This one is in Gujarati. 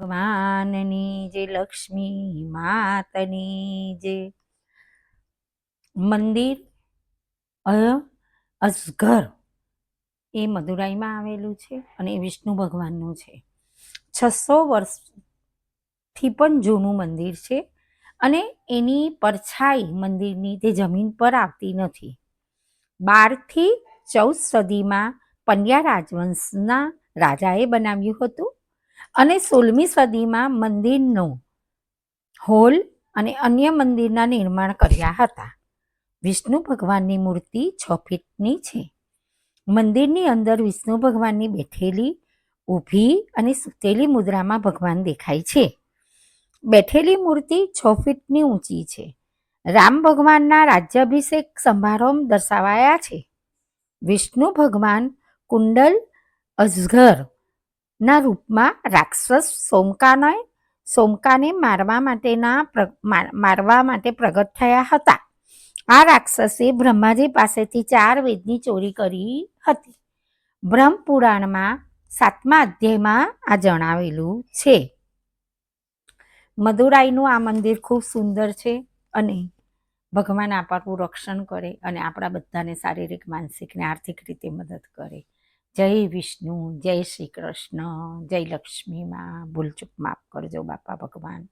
ભગવાનની જે લક્ષ્મી માતની જે મંદિર અસઘર એ મદુરાઈમાં આવેલું છે અને એ વિષ્ણુ ભગવાનનું છે. 600 વર્ષથી પણ જૂનું મંદિર છે અને એની પરછાઈ મંદિરની તે જમીન પર આવતી નથી. 12 થી 14 સદીમાં પંડ્યા રાજવંશના રાજાએ બનાવ્યું હતું અને 16મી સદીમાં મંદિરનો હોલ અને અન્ય મંદિરના નિર્માણ કર્યા હતા. વિષ્ણુ ભગવાનની મૂર્તિ 6 ફીટની છે. મંદિરની અંદર વિષ્ણુ ભગવાનની બેઠેલી, ઊભી અને સૂતેલી મુદ્રામાં ભગવાન દેખાય છે. બેઠેલી મૂર્તિ 6 ફીટની ઊંચી છે. રામ ભગવાનના રાજ્યાભિષેક સમારોહ દર્શાવાયા છે. વિષ્ણુ ભગવાન કુંડલ અજગરના રૂપમાં રાક્ષસ સોમકાને મારવા માટે પ્રગટ થયા હતા. આ રાક્ષસે બ્રહ્માજી પાસેથી 4 વેદની ચોરી કરી હતી. બ્રહ્મ પુરાણમાં 7મા અધ્યાયમાં આ જણાવેલું છે. મદુરાઈનું આ મંદિર ખૂબ સુંદર છે અને ભગવાન આપણું રક્ષણ કરે અને આપણા બધાને શારીરિક, માનસિક ને આર્થિક રીતે મદદ કરે. જય વિષ્ણુ, જય શ્રી કૃષ્ણ, જય લક્ષ્મી માં. ભૂલચૂક માફ કરજો બાપા ભગવાન.